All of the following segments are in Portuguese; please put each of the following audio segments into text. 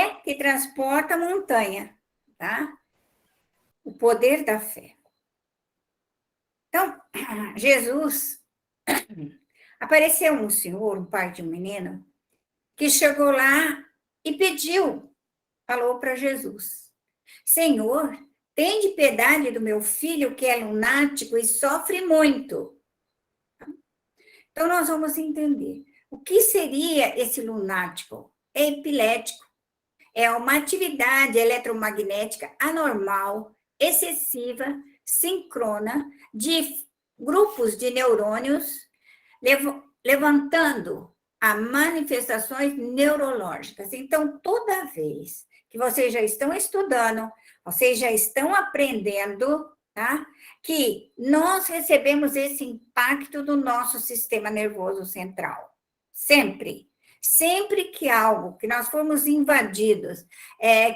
fé que transporta a montanha, tá? O poder da fé. Então, Jesus, apareceu um senhor, um pai de um menino, que chegou lá e pediu, falou para Jesus: Senhor, tem de piedade do meu filho que é lunático e sofre muito. Então, nós vamos entender. O que seria esse lunático? É epilético. É uma atividade eletromagnética anormal, excessiva, síncrona, de grupos de neurônios, levantando a manifestações neurológicas. Então, toda vez que vocês já estão estudando, vocês já estão aprendendo, tá? Que nós recebemos esse impacto do nosso sistema nervoso central. Sempre. Sempre que algo, que nós formos invadidos,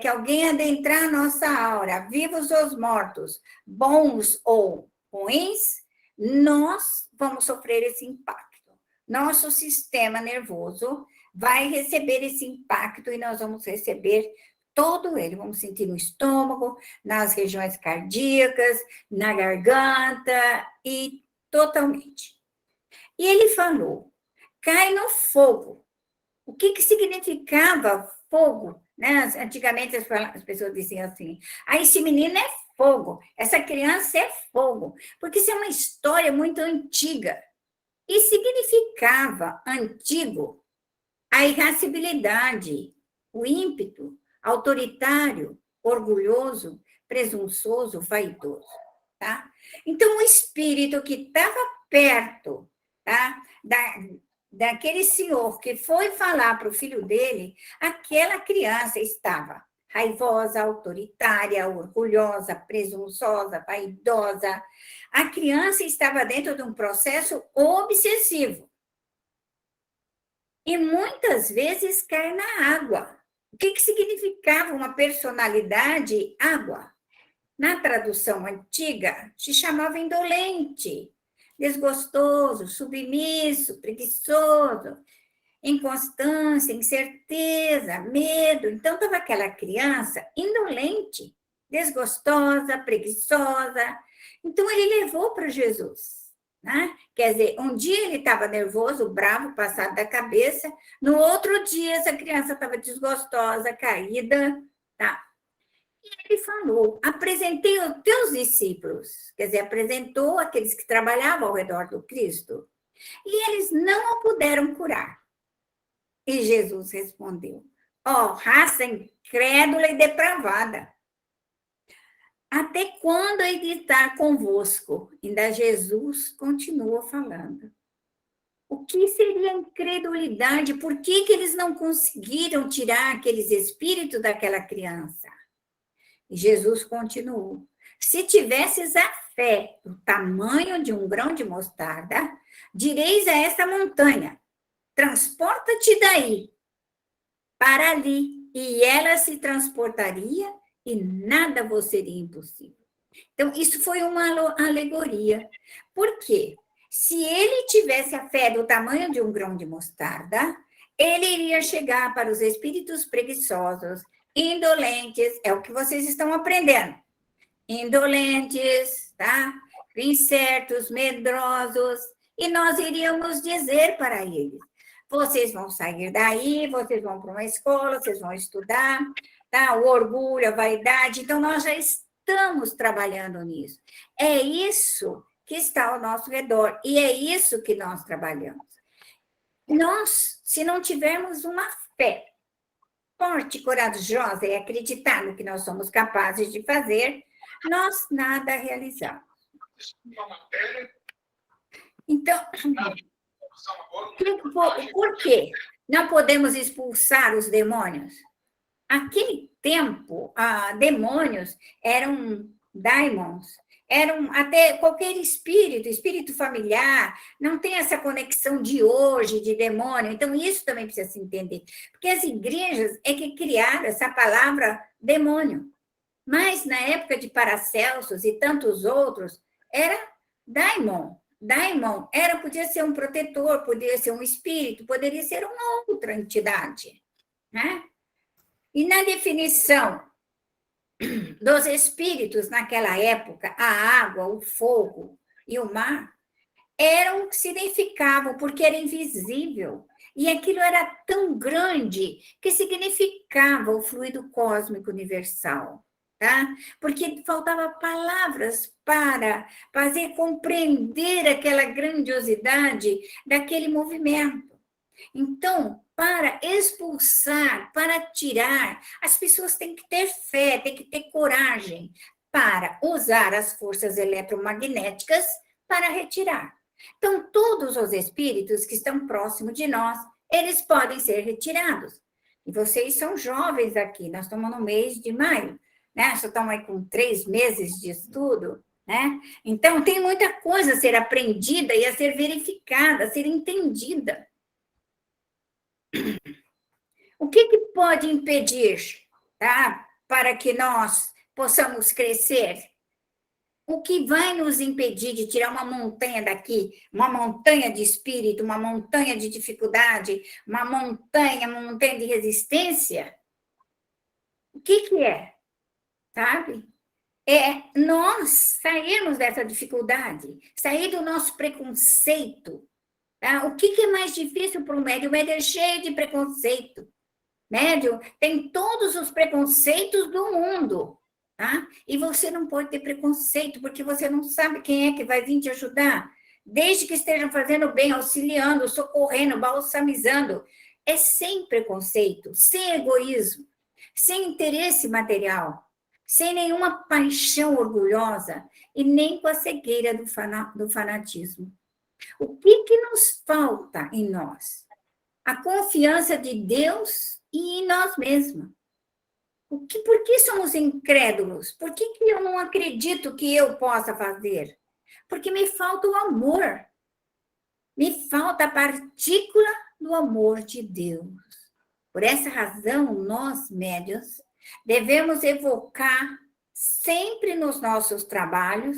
que alguém adentrar a nossa aura, vivos ou mortos, bons ou ruins, nós vamos sofrer esse impacto. Nosso sistema nervoso vai receber esse impacto e nós vamos receber todo ele. Vamos sentir no estômago, nas regiões cardíacas, na garganta e totalmente. E ele falou, cai no fogo. O que significava fogo? Né? Antigamente as pessoas diziam assim, esse menino é fogo, essa criança é fogo, porque isso é uma história muito antiga. E significava antigo a irascibilidade, o ímpeto, autoritário, orgulhoso, presunçoso, vaidoso. Tá? Então, o espírito que estava perto, tá? Daquele senhor que foi falar para o filho dele, aquela criança estava raivosa, autoritária, orgulhosa, presunçosa, vaidosa. A criança estava dentro de um processo obsessivo. E muitas vezes cai na água. O que significava uma personalidade água? Na tradução antiga, se chamava indolente, desgostoso, submisso, preguiçoso, inconstância, incerteza, medo. Então, estava aquela criança indolente, desgostosa, preguiçosa. Então, ele levou para Jesus. Né? Quer dizer, um dia ele estava nervoso, bravo, passado da cabeça, no outro dia essa criança estava desgostosa, caída, tá? E ele falou, apresentei os teus discípulos, quer dizer, apresentou aqueles que trabalhavam ao redor do Cristo, e eles não o puderam curar. E Jesus respondeu, raça incrédula e depravada, até quando hei de estar convosco? Ainda Jesus continua falando. O que seria incredulidade? Por que eles não conseguiram tirar aqueles espíritos daquela criança? E Jesus continuou. Se tivesses a fé do tamanho de um grão de mostarda, direis a esta montanha, transporta-te daí para ali, e ela se transportaria e nada vos seria impossível. Então, isso foi uma alegoria. Por quê? Se ele tivesse a fé do tamanho de um grão de mostarda, ele iria chegar para os espíritos preguiçosos, indolentes, é o que vocês estão aprendendo. Indolentes, tá? Incertos, medrosos, e nós iríamos dizer para eles, vocês vão sair daí, vocês vão para uma escola, vocês vão estudar, tá? O orgulho, a vaidade, então nós já estamos trabalhando nisso. É isso que está ao nosso redor, e é isso que nós trabalhamos. Nós, se não tivermos uma fé forte, corajosa e acreditar no que nós somos capazes de fazer, nós nada realizamos. Então, por quê? Não podemos expulsar os demônios? Aquele tempo, demônios eram daimons, eram até qualquer espírito familiar, não tem essa conexão de hoje, de demônio, então isso também precisa se entender, porque as igrejas é que criaram essa palavra demônio, mas na época de Paracelsus e tantos outros, era daimon. Daimon podia ser um protetor, podia ser um espírito, poderia ser uma outra entidade, né? E na definição dos espíritos naquela época, a água, o fogo e o mar eram significavam porque era invisível. E aquilo era tão grande que significava o fluido cósmico universal, tá? Porque faltava palavras para fazer compreender aquela grandiosidade daquele movimento. Então, para expulsar, para tirar, as pessoas têm que ter fé, têm que ter coragem para usar as forças eletromagnéticas para retirar. Então, todos os espíritos que estão próximos de nós, eles podem ser retirados. E vocês são jovens aqui, nós estamos no mês de maio, né? Só estão aí com 3 meses de estudo, né? Então, tem muita coisa a ser aprendida e a ser verificada, a ser entendida. O que pode impedir, tá? Para que nós possamos crescer? O que vai nos impedir de tirar uma montanha daqui, uma montanha de espírito, uma montanha de dificuldade, uma montanha de resistência? O que é? Sabe? É nós sairmos dessa dificuldade, sair do nosso preconceito. Tá? O que é mais difícil para o médium? O médium é cheio de preconceito. Médium tem todos os preconceitos do mundo. Tá? E você não pode ter preconceito, porque você não sabe quem é que vai vir te ajudar. Desde que estejam fazendo bem, auxiliando, socorrendo, balsamizando. É sem preconceito, sem egoísmo, sem interesse material, sem nenhuma paixão orgulhosa e nem com a cegueira do fanatismo. O que nos falta em nós? A confiança de Deus e em nós mesmos. Por que somos incrédulos? Por que eu não acredito que eu possa fazer? Porque me falta o amor. Me falta a partícula do amor de Deus. Por essa razão, nós, médios, devemos evocar sempre nos nossos trabalhos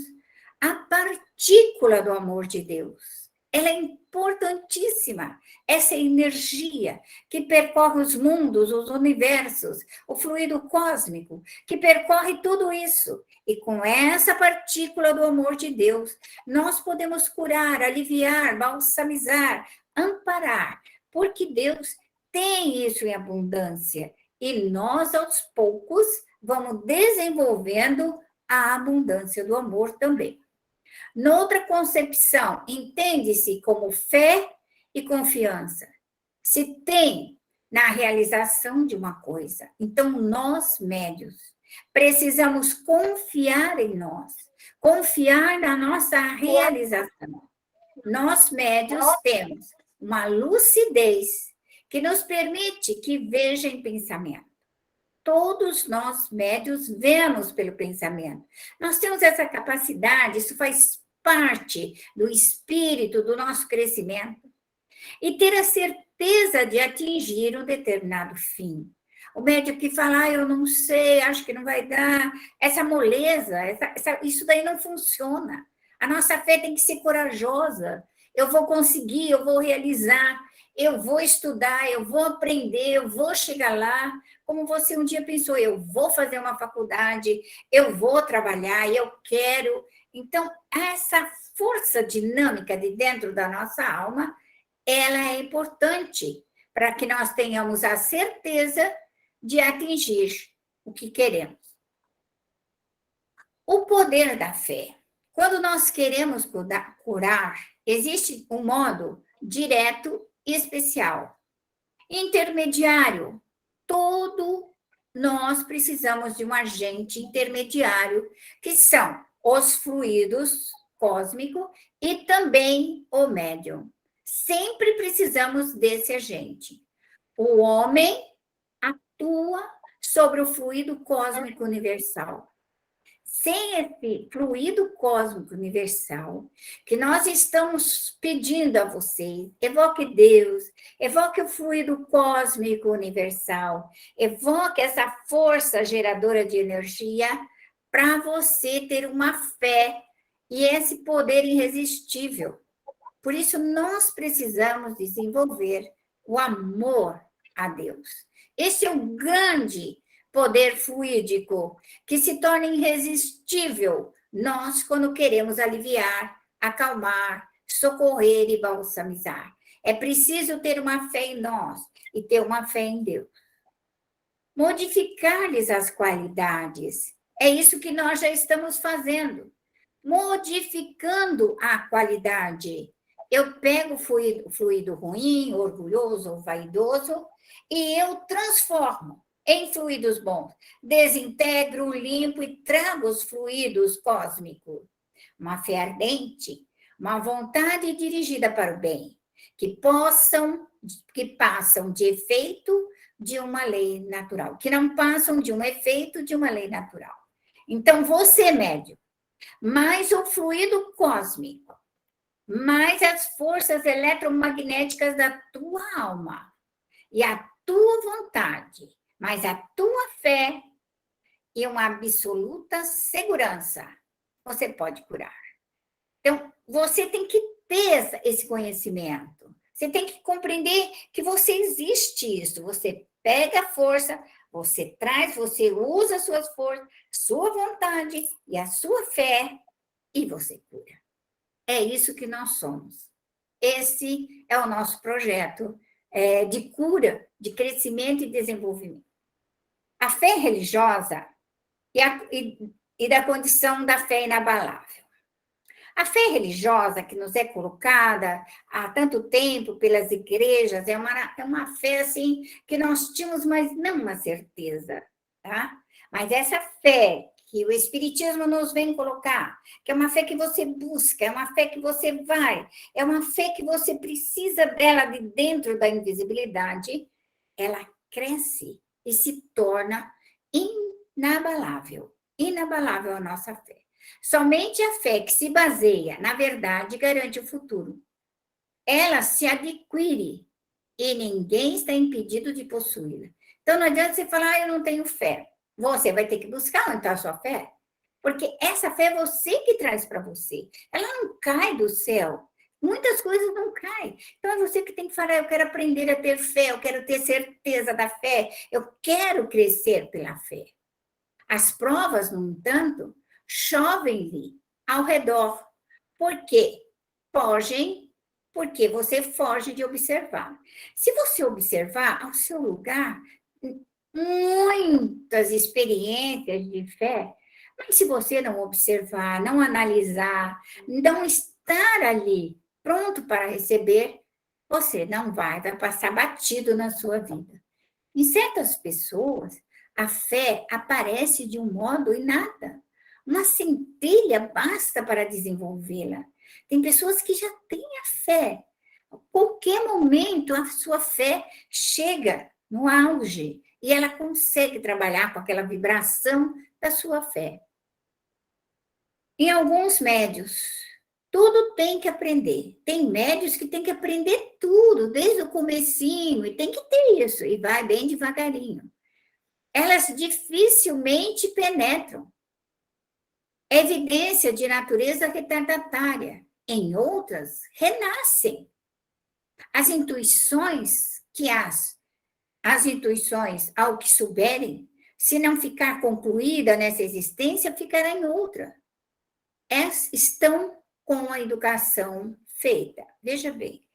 a partícula do amor de Deus. Ela é importantíssima, essa energia que percorre os mundos, os universos, o fluido cósmico, que percorre tudo isso. E com essa partícula do amor de Deus, nós podemos curar, aliviar, balsamizar, amparar, porque Deus tem isso em abundância. E nós, aos poucos, vamos desenvolvendo a abundância do amor também. Noutra concepção, entende-se como fé e confiança. Se tem na realização de uma coisa. Então, nós, médios, precisamos confiar em nós, confiar na nossa realização. Nós, médios, temos uma lucidez que nos permite que veja em pensamento. Todos nós, médios, vemos pelo pensamento. Nós temos essa capacidade, isso faz parte do espírito, do nosso crescimento. E ter a certeza de atingir um determinado fim. O médium que fala, eu não sei, acho que não vai dar, essa moleza, isso daí não funciona. A nossa fé tem que ser corajosa. Eu vou conseguir, eu vou realizar, eu vou estudar, eu vou aprender, eu vou chegar lá. Como você um dia pensou, eu vou fazer uma faculdade, eu vou trabalhar, eu quero. Então, essa força dinâmica de dentro da nossa alma, ela é importante para que nós tenhamos a certeza de atingir o que queremos. O poder da fé. Quando nós queremos curar, existe um modo direto e especial. Intermediário. Nós precisamos de um agente intermediário, que são os fluidos cósmicos e também o médium. Sempre precisamos desse agente. O homem atua sobre o fluido cósmico universal. Sem esse fluido cósmico universal, que nós estamos pedindo a vocês, evoque Deus, evoque o fluido cósmico universal, evoque essa força geradora de energia para você ter uma fé e esse poder irresistível. Por isso, nós precisamos desenvolver o amor a Deus, Esse é o grande poder fluídico que se torna irresistível nós quando queremos aliviar, acalmar, socorrer e balsamizar. É preciso ter uma fé em nós e ter uma fé em Deus. Modificar-lhes as qualidades. É isso que nós já estamos fazendo. Modificando a qualidade. Eu pego o fluido ruim, orgulhoso ou vaidoso, e eu transformo em fluidos bons. Desintegro, limpo e trago os fluidos cósmicos. Uma fé ardente, uma vontade dirigida para o bem, que passam de efeito de uma lei natural, que não passam de um efeito de uma lei natural. Então, você, médium, mais o fluido cósmico, mais as forças eletromagnéticas da tua alma e a tua vontade, mais a tua fé e uma absoluta segurança, você pode curar. Então, você tem que ter esse conhecimento. Você tem que compreender que você existe isso. Você pega a força, você traz, você usa as suas forças, sua vontade e a sua fé e você cura. É isso que nós somos. Esse é o nosso projeto de cura, de crescimento e desenvolvimento. A fé religiosa e da condição da fé inabalável. A fé religiosa que nos é colocada há tanto tempo pelas igrejas é uma fé assim que nós tínhamos, mas não uma certeza, tá? Mas essa fé que o Espiritismo nos vem colocar, que é uma fé que você busca, é uma fé que você vai, é uma fé que você precisa dela de dentro da invisibilidade, ela cresce e se torna inabalável. Inabalável a nossa fé. Somente a fé que se baseia na verdade garante o futuro. Ela se adquire e ninguém está impedido de possuí-la. Então não adianta você falar, eu não tenho fé. Você vai ter que buscar onde está a sua fé. Porque essa fé é você que traz para você. Ela não cai do céu. Muitas coisas não caem. Então é você que tem que falar, eu quero aprender a ter fé, eu quero ter certeza da fé, eu quero crescer pela fé. As provas, no entanto, chovem-lhe ao redor. Por quê? Fogem, porque você foge de observar. Se você observar ao seu lugar, muitas experiências de fé, mas se você não observar, não analisar, não estar ali pronto para receber, você não vai passar batido na sua vida. Em certas pessoas, a fé aparece de um modo inata. Uma centelha basta para desenvolvê-la. Tem pessoas que já têm a fé. A qualquer momento, a sua fé chega no auge e ela consegue trabalhar com aquela vibração da sua fé. Em alguns médios, tudo tem que aprender. Tem médios que tem que aprender tudo, desde o comecinho, e tem que ter isso, e vai bem devagarinho. Elas dificilmente penetram. Evidência de natureza retardatária. Em outras, renascem. As intuições, ao que souberem, se não ficar concluída nessa existência, ficará em outra. Estão com a educação feita. Veja bem,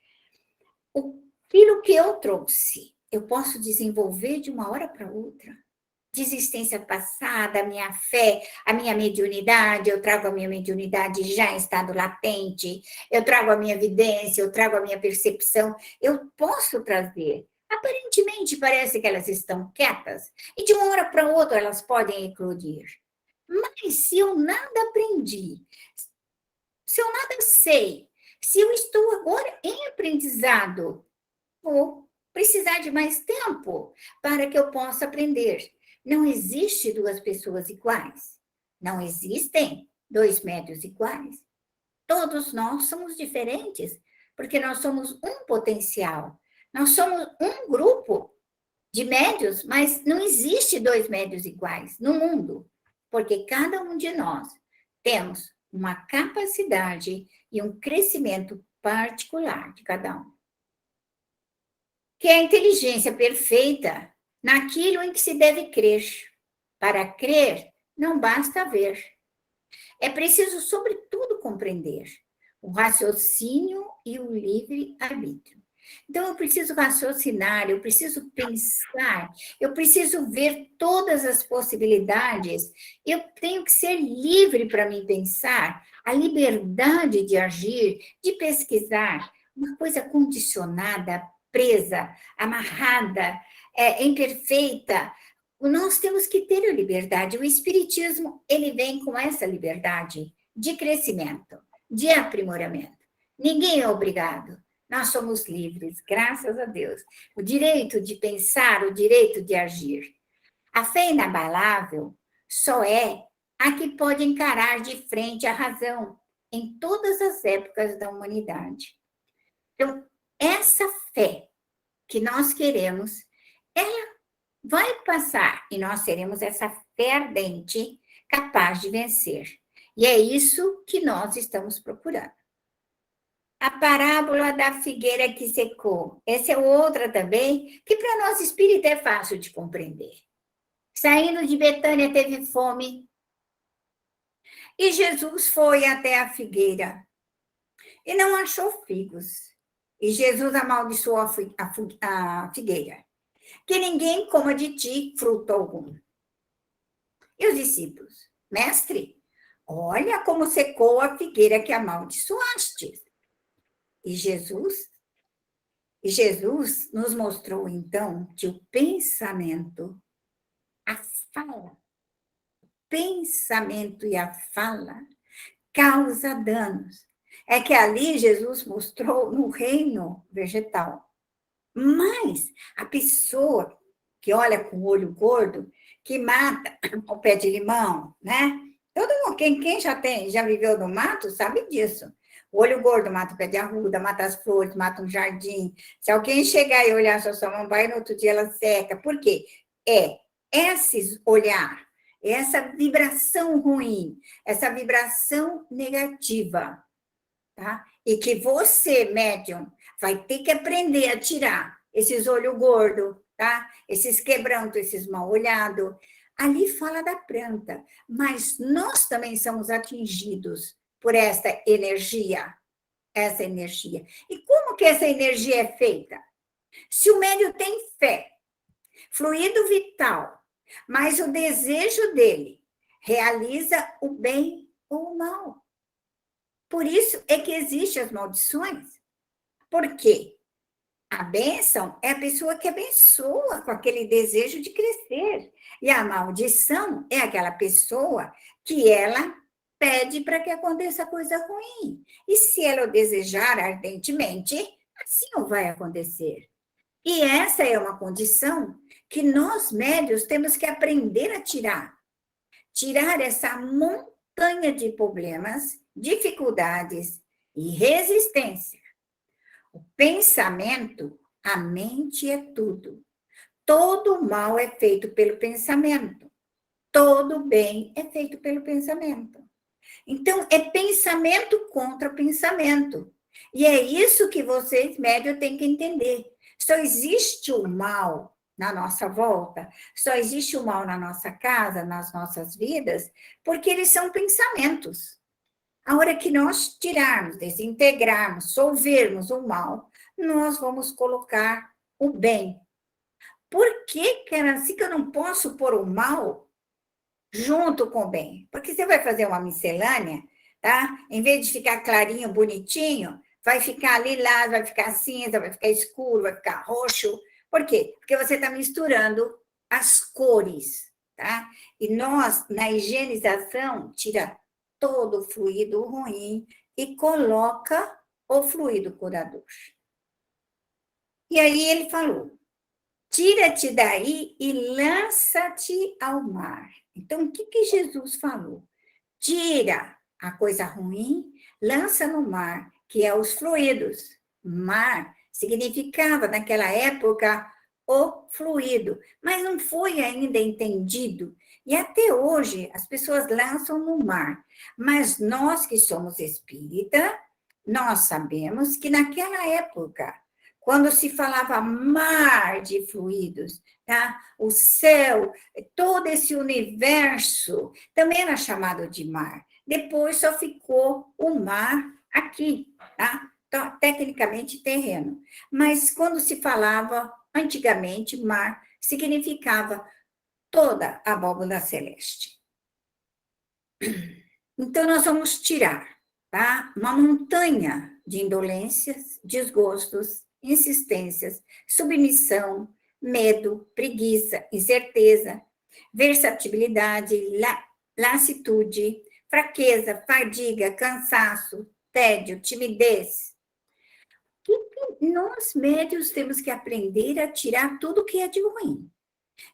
aquilo que eu trouxe, eu posso desenvolver de uma hora para outra. De existência passada, a minha fé, a minha mediunidade, eu trago a minha mediunidade já em estado latente, eu trago a minha evidência, eu trago a minha percepção, eu posso trazer. Aparentemente, parece que elas estão quietas, e de uma hora para outra elas podem eclodir. Mas se eu nada aprendi, se eu nada sei, se eu estou agora em aprendizado, vou precisar de mais tempo para que eu possa aprender. Não existe duas pessoas iguais. Não existem dois médios iguais. Todos nós somos diferentes, porque nós somos um potencial. Nós somos um grupo de médios, mas não existe dois médios iguais no mundo, porque cada um de nós temos uma capacidade e um crescimento particular de cada um. Que a inteligência perfeita naquilo em que se deve crer. Para crer, não basta ver. É preciso, sobretudo, compreender o raciocínio e o livre-arbítrio. Então, eu preciso raciocinar, eu preciso pensar, eu preciso ver todas as possibilidades, eu tenho que ser livre para me pensar, a liberdade de agir, de pesquisar, uma coisa condicionada, presa, amarrada, imperfeita. Nós temos que ter a liberdade. O Espiritismo, ele vem com essa liberdade de crescimento, de aprimoramento. Ninguém é obrigado. Nós somos livres, graças a Deus. O direito de pensar, o direito de agir. A fé inabalável só é a que pode encarar de frente a razão em todas as épocas da humanidade. Então, essa fé que nós queremos, ela vai passar e nós teremos essa fé ardente capaz de vencer. E é isso que nós estamos procurando. A parábola da figueira que secou. Essa é outra também, que para nós espírita é fácil de compreender. Saindo de Betânia, teve fome. E Jesus foi até a figueira e não achou figos. E Jesus amaldiçoou a figueira. Que ninguém coma de ti fruto algum. E os discípulos? Mestre, olha como secou a figueira que amaldiçoaste. E Jesus nos mostrou, então, que o pensamento, a fala, pensamento e a fala causa danos. É que ali Jesus mostrou no reino vegetal. Mas a pessoa que olha com o olho gordo, que mata o pé de limão, né? Todo mundo, quem já viveu no mato sabe disso. O olho gordo mata o pé de arruda, mata as flores, mata um jardim. Se alguém chegar e olhar sua samambaia, no outro dia ela seca. Por quê? É esse olhar, essa vibração ruim, essa vibração negativa, tá? E que você, médium, vai ter que aprender a tirar esses olhos gordos, tá? Esses quebrantos, esses mal-olhados. Ali fala da planta, mas nós também somos atingidos por essa energia. E como que essa energia é feita? Se o médium tem fé, fluido vital, mas o desejo dele realiza o bem ou o mal. Por isso é que existem as maldições. Por quê? A bênção é a pessoa que abençoa com aquele desejo de crescer. E a maldição é aquela pessoa que ela pede para que aconteça coisa ruim. E se ela o desejar ardentemente, assim não vai acontecer. E essa é uma condição que nós, médios, temos que aprender a tirar. Tirar essa montanha de problemas, dificuldades e resistência. O pensamento, a mente é tudo. Todo mal é feito pelo pensamento. Todo bem é feito pelo pensamento. Então, é pensamento contra pensamento. E é isso que vocês, médios, têm que entender. Só existe o mal na nossa volta, só existe o mal na nossa casa, nas nossas vidas, porque eles são pensamentos. A hora que nós tirarmos, desintegrarmos, solvermos o mal, nós vamos colocar o bem. Por que era assim que eu não posso pôr o mal junto com o bem? Porque você vai fazer uma miscelânea, tá? Em vez de ficar clarinho, bonitinho, vai ficar lilás, vai ficar cinza, vai ficar escuro, vai ficar roxo. Por quê? Porque você está misturando as cores, tá? E nós, na higienização, tira todo o fluido ruim e coloca o fluido curador. E aí ele falou, tira-te daí e lança-te ao mar. Então, o que Jesus falou? Tira a coisa ruim, lança no mar, que é os fluidos. Mar significava, naquela época, o fluido, mas não foi ainda entendido. E até hoje, as pessoas lançam no mar. Mas nós que somos espírita, nós sabemos que naquela época, quando se falava mar de fluidos, tá? O céu, todo esse universo também era chamado de mar. Depois só ficou o mar aqui, tá? Então, tecnicamente terreno. Mas quando se falava antigamente mar, significava toda a abóbora celeste. Então, nós vamos tirar, tá? Uma montanha de indolências, desgostos, insistências, submissão, medo, preguiça, incerteza, versatilidade, lassitude, fraqueza, fadiga, cansaço, tédio, timidez. Nós, médios, temos que aprender a tirar tudo que é de ruim.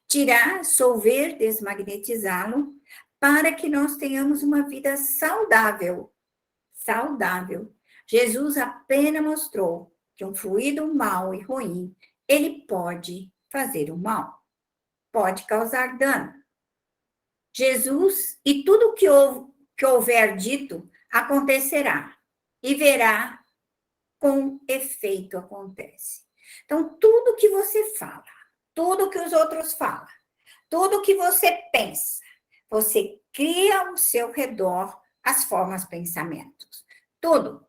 Tirar, solver, desmagnetizá-lo, para que nós tenhamos uma vida saudável. Saudável. Jesus apenas mostrou que um fluido mau e ruim, ele pode fazer o mal, pode causar dano. Jesus, e tudo que houver dito, acontecerá, e verá com efeito acontece. Então, tudo que você fala, tudo que os outros falam, tudo que você pensa, você cria ao seu redor as formas, pensamentos. Tudo,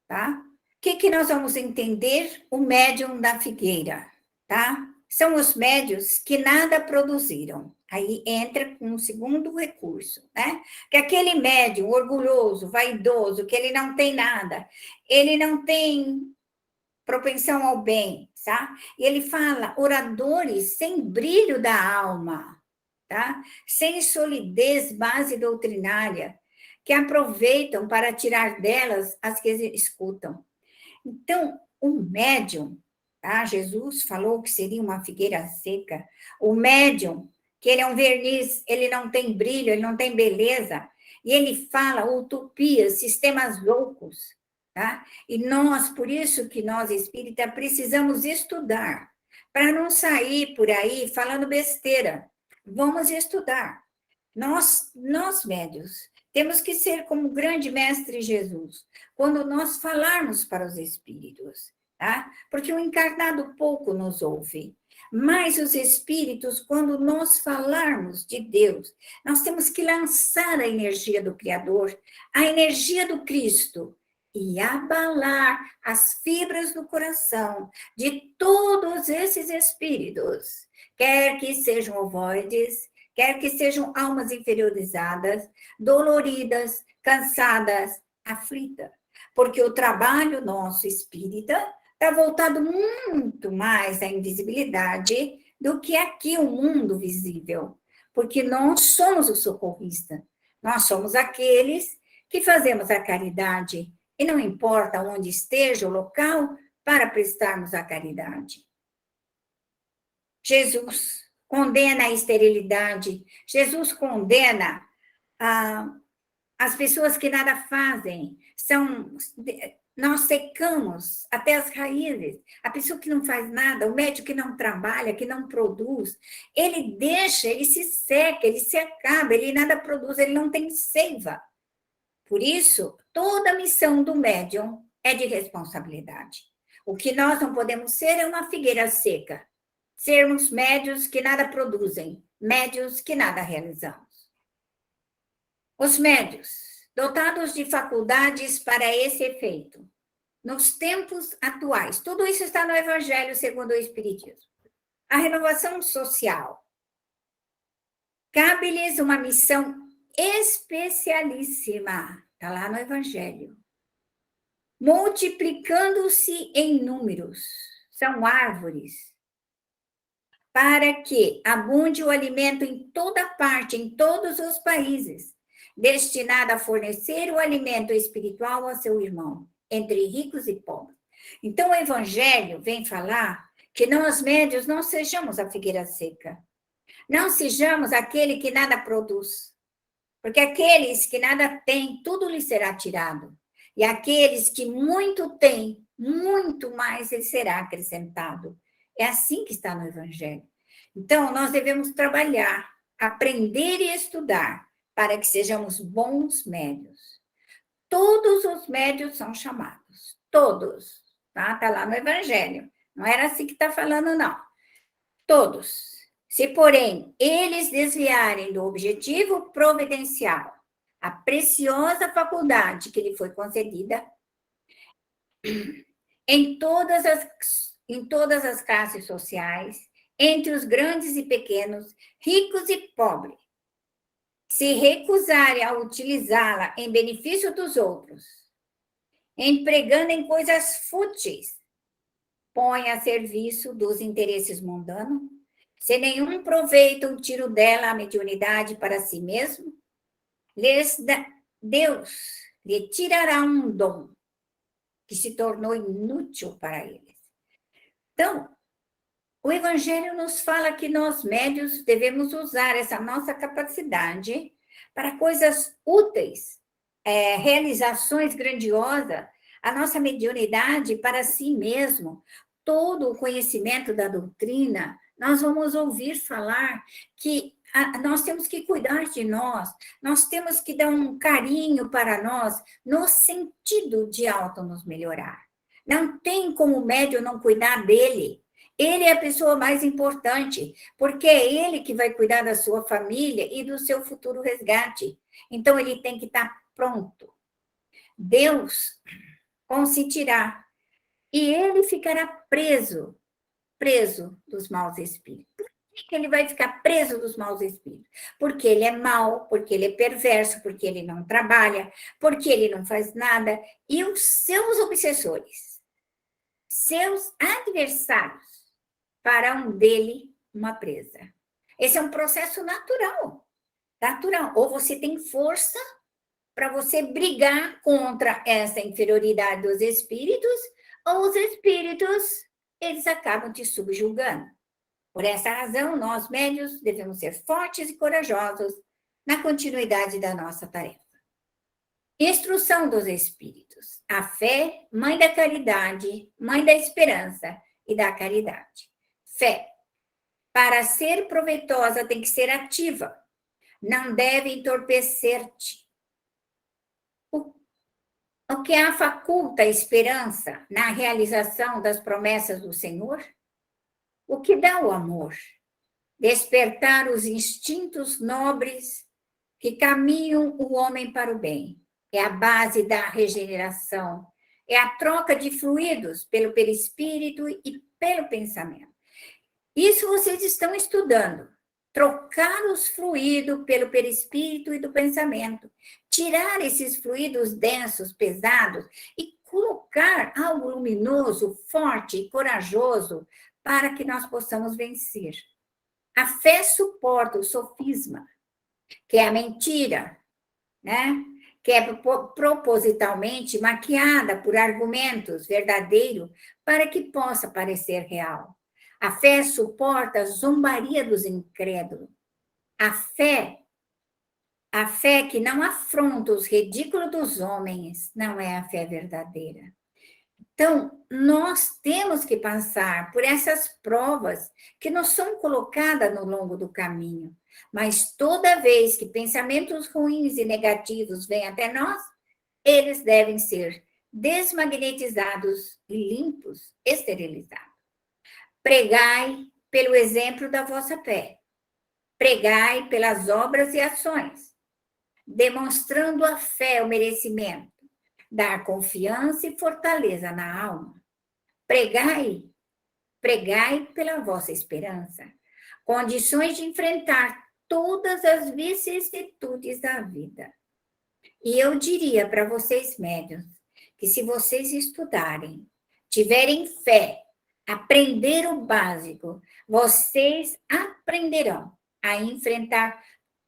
tá? O que nós vamos entender? O médium da figueira, tá? São os médios que nada produziram. Aí entra com um segundo recurso, né? Que aquele médium orgulhoso, vaidoso, que ele não tem nada, ele não tem propensão ao bem, tá? E ele fala oradores sem brilho da alma, tá? Sem solidez base doutrinária, que aproveitam para tirar delas as que escutam. Então, o médium, tá? Jesus falou que seria uma figueira seca. O médium, que ele é um verniz, ele não tem brilho, ele não tem beleza, e ele fala utopias, sistemas loucos, tá? E nós, por isso que nós espírita precisamos estudar, para não sair por aí falando besteira. Vamos estudar. Nós médios, temos que ser como o grande mestre Jesus, quando nós falarmos para os espíritos, tá? Porque o encarnado pouco nos ouve, mas os espíritos, quando nós falarmos de Deus, nós temos que lançar a energia do Criador, a energia do Cristo, e abalar as fibras do coração de todos esses espíritos, quer que sejam ovoides, quer que sejam almas inferiorizadas, doloridas, cansadas, aflitas, porque o trabalho nosso espírita está voltado muito mais à invisibilidade do que aqui o mundo visível, porque nós somos o socorrista, nós somos aqueles que fazemos a caridade, e não importa onde esteja o local para prestarmos a caridade. Jesus condena a esterilidade, Jesus condena as pessoas que nada fazem, nós secamos até as raízes. A pessoa que não faz nada, o médico que não trabalha, que não produz, ele deixa, ele se seca, ele se acaba, ele nada produz, ele não tem seiva. Por isso, toda a missão do médium é de responsabilidade. O que nós não podemos ser é uma figueira seca. Sermos médios que nada produzem, médios que nada realizamos. Os médios, dotados de faculdades para esse efeito, nos tempos atuais, tudo isso está no Evangelho segundo o Espiritismo. A renovação social. Cabe-lhes uma missão especialíssima, está lá no Evangelho. Multiplicando-se em números, são árvores, para que abunde o alimento em toda parte, em todos os países, destinado a fornecer o alimento espiritual a seu irmão, entre ricos e pobres. Então, o Evangelho vem falar que nós, médios, não sejamos a figueira seca, não sejamos aquele que nada produz, porque aqueles que nada têm, tudo lhes será tirado, e aqueles que muito têm, muito mais lhes será acrescentado. É assim que está no Evangelho. Então, nós devemos trabalhar, aprender e estudar para que sejamos bons médios. Todos os médios são chamados, todos, tá? Está lá no Evangelho. Não era assim que está falando, não. Todos. Se, porém, eles desviarem do objetivo providencial, a preciosa faculdade que lhe foi concedida, em todas as classes sociais, entre os grandes e pequenos, ricos e pobres, se recusarem a utilizá-la em benefício dos outros, empregando em coisas fúteis, põe a serviço dos interesses mundanos, sem nenhum proveito ou tiro dela a mediunidade para si mesmo, Deus lhe tirará um dom que se tornou inútil para eles. Então, o Evangelho nos fala que nós, médios, devemos usar essa nossa capacidade para coisas úteis, realizações grandiosas, a nossa mediunidade para si mesmo, todo o conhecimento da doutrina. Nós vamos ouvir falar que nós temos que cuidar de nós temos que dar um carinho para nós, no sentido de nos melhorar. Não tem como o médium não cuidar dele. Ele é a pessoa mais importante, porque é ele que vai cuidar da sua família e do seu futuro resgate. Então, ele tem que estar pronto. Deus consentirá e ele ficará preso dos maus espíritos. Por que ele vai ficar preso dos maus espíritos? Porque ele é mau, porque ele é perverso, porque ele não trabalha, porque ele não faz nada. E os seus obsessores, seus adversários, farão dele uma presa. Esse é um processo natural. Ou você tem força para você brigar contra essa inferioridade dos espíritos, ou os espíritos, eles acabam te subjugando. Por essa razão, nós, médios, devemos ser fortes e corajosos na continuidade da nossa tarefa. Instrução dos espíritos. A fé, mãe da caridade, mãe da esperança e da caridade. Fé. Para ser proveitosa, tem que ser ativa. Não deve entorpecer-te. O que a faculta a esperança na realização das promessas do Senhor? O que dá o amor? Despertar os instintos nobres que caminham o homem para o bem. É a base da regeneração. É a troca de fluidos pelo perispírito e pelo pensamento. Isso vocês estão estudando. Trocar os fluidos pelo perispírito e do pensamento. Tirar esses fluidos densos, pesados e colocar algo luminoso, forte e corajoso para que nós possamos vencer. A fé suporta o sofisma, que é a mentira, né? Que é propositalmente maquiada por argumentos verdadeiros para que possa parecer real. A fé suporta a zombaria dos incrédulos. A fé que não afronta os ridículos dos homens, não é a fé verdadeira. Então, nós temos que passar por essas provas que nos são colocadas no longo do caminho. Mas toda vez que pensamentos ruins e negativos vêm até nós, eles devem ser desmagnetizados e limpos, esterilizados. Pregai pelo exemplo da vossa fé. Pregai pelas obras e ações, demonstrando a fé, o merecimento, dar confiança e fortaleza na alma. Pregai pela vossa esperança, condições de enfrentar todas as vicissitudes da vida. E eu diria para vocês, médiuns, que se vocês estudarem, tiverem fé, aprender o básico, vocês aprenderão a enfrentar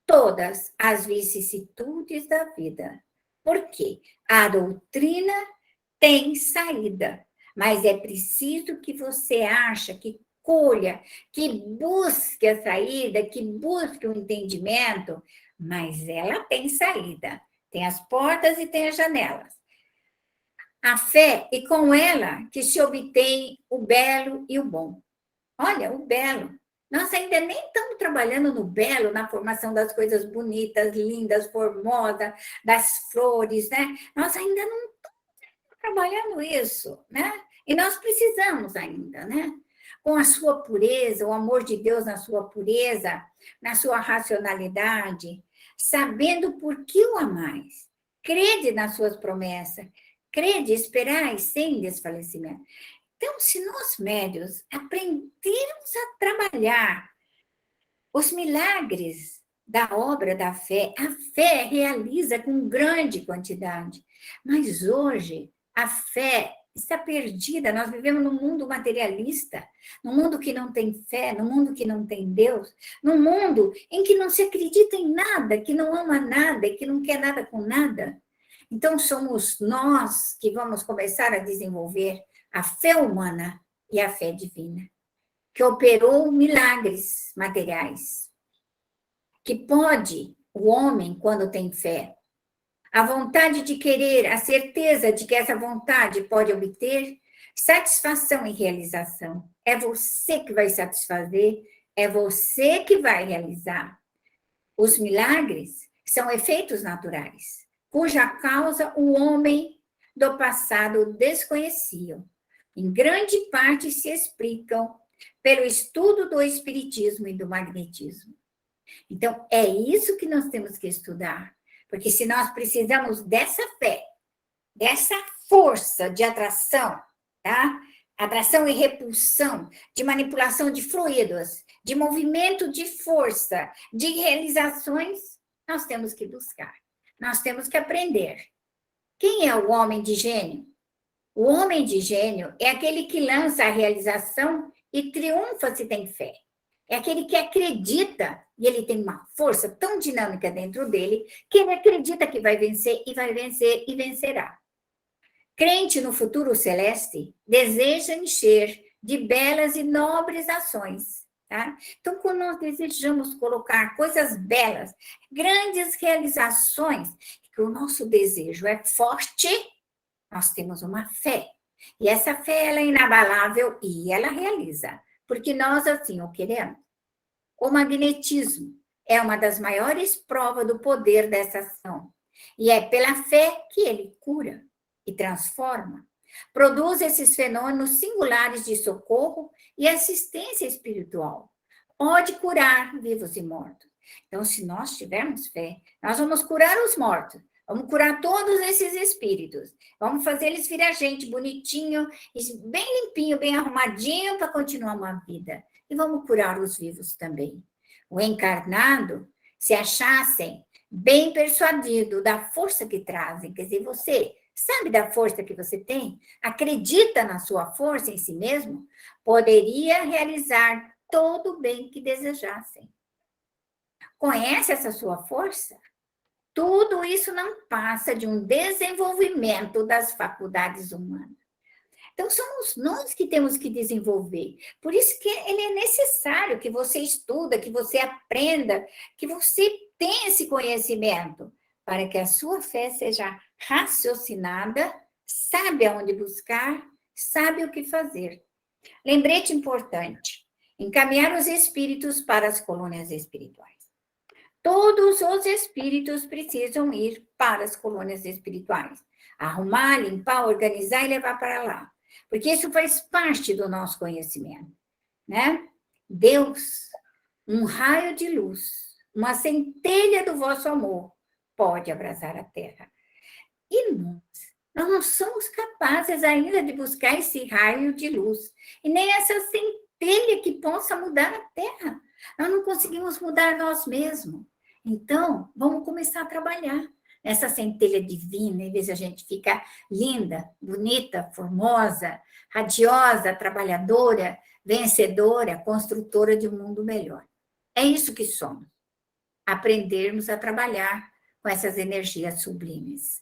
todas as vicissitudes da vida. Por quê? A doutrina tem saída, mas é preciso que você ache, que colha, que busque a saída, que busque o entendimento, mas ela tem saída. Tem as portas e tem as janelas. A fé, e com ela que se obtém o belo e o bom. Olha, o belo. Nós ainda nem estamos trabalhando no belo, na formação das coisas bonitas, lindas, formosas, das flores, né? Nós ainda não estamos trabalhando isso, né? E nós precisamos ainda, né? Com a sua pureza, o amor de Deus na sua pureza, na sua racionalidade, sabendo por que o amais. Crede nas suas promessas, crede, esperai sem desfalecimento. Então, se nós médios aprendermos a trabalhar os milagres da obra da fé, a fé realiza com grande quantidade. Mas hoje, a fé está perdida. Nós vivemos num mundo materialista, num mundo que não tem fé, num mundo que não tem Deus, num mundo em que não se acredita em nada, que não ama nada e que não quer nada com nada. Então, somos nós que vamos começar a desenvolver a fé humana e a fé divina, que operou milagres materiais, que pode o homem, quando tem fé, a vontade de querer, a certeza de que essa vontade pode obter satisfação e realização. É você que vai satisfazer, é você que vai realizar. Os milagres são efeitos naturais, cuja causa o homem do passado desconhecia. Em grande parte se explicam pelo estudo do espiritismo e do magnetismo. Então, é isso que nós temos que estudar, porque se nós precisamos dessa fé, dessa força de atração, tá? Atração e repulsão, de manipulação de fluidos, de movimento de força, de realizações, nós temos que buscar, nós temos que aprender. Quem é o homem de gênio? O homem de gênio é aquele que lança a realização e triunfa se tem fé. É aquele que acredita, e ele tem uma força tão dinâmica dentro dele, que ele acredita que vai vencer, e vai vencer, e vencerá. Crente no futuro celeste, deseja encher de belas e nobres ações. Tá? Então, quando nós desejamos colocar coisas belas, grandes realizações, que o nosso desejo é forte, nós temos uma fé. E essa fé, ela é inabalável e ela realiza, porque nós assim o queremos. O magnetismo é uma das maiores provas do poder dessa ação. E é pela fé que ele cura e transforma. Produz esses fenômenos singulares de socorro e assistência espiritual. Pode curar vivos e mortos. Então, se nós tivermos fé, nós vamos curar os mortos. Vamos curar todos esses espíritos. Vamos fazer eles virar gente bonitinho, bem limpinho, bem arrumadinho para continuar uma vida. E vamos curar os vivos também. O encarnado, se achassem bem persuadido da força que trazem, quer dizer, você sabe da força que você tem? Acredita na sua força em si mesmo? Poderia realizar todo o bem que desejassem. Conhece essa sua força? Tudo isso não passa de um desenvolvimento das faculdades humanas. Então, somos nós que temos que desenvolver. Por isso que ele é necessário que você estuda, que você aprenda, que você tenha esse conhecimento, para que a sua fé seja raciocinada, sabe aonde buscar, sabe o que fazer. Lembrete importante, encaminhar os espíritos para as colônias espirituais. Todos os espíritos precisam ir para as colônias espirituais. Arrumar, limpar, organizar e levar para lá. Porque isso faz parte do nosso conhecimento, né? Deus, um raio de luz, uma centelha do vosso amor, pode abrasar a terra. E nós não somos capazes ainda de buscar esse raio de luz. E nem essa centelha que possa mudar a terra. Nós não conseguimos mudar nós mesmos. Então, vamos começar a trabalhar nessa centelha divina, em vez de a gente ficar linda, bonita, formosa, radiosa, trabalhadora, vencedora, construtora de um mundo melhor. É isso que somos. Aprendermos a trabalhar com essas energias sublimes.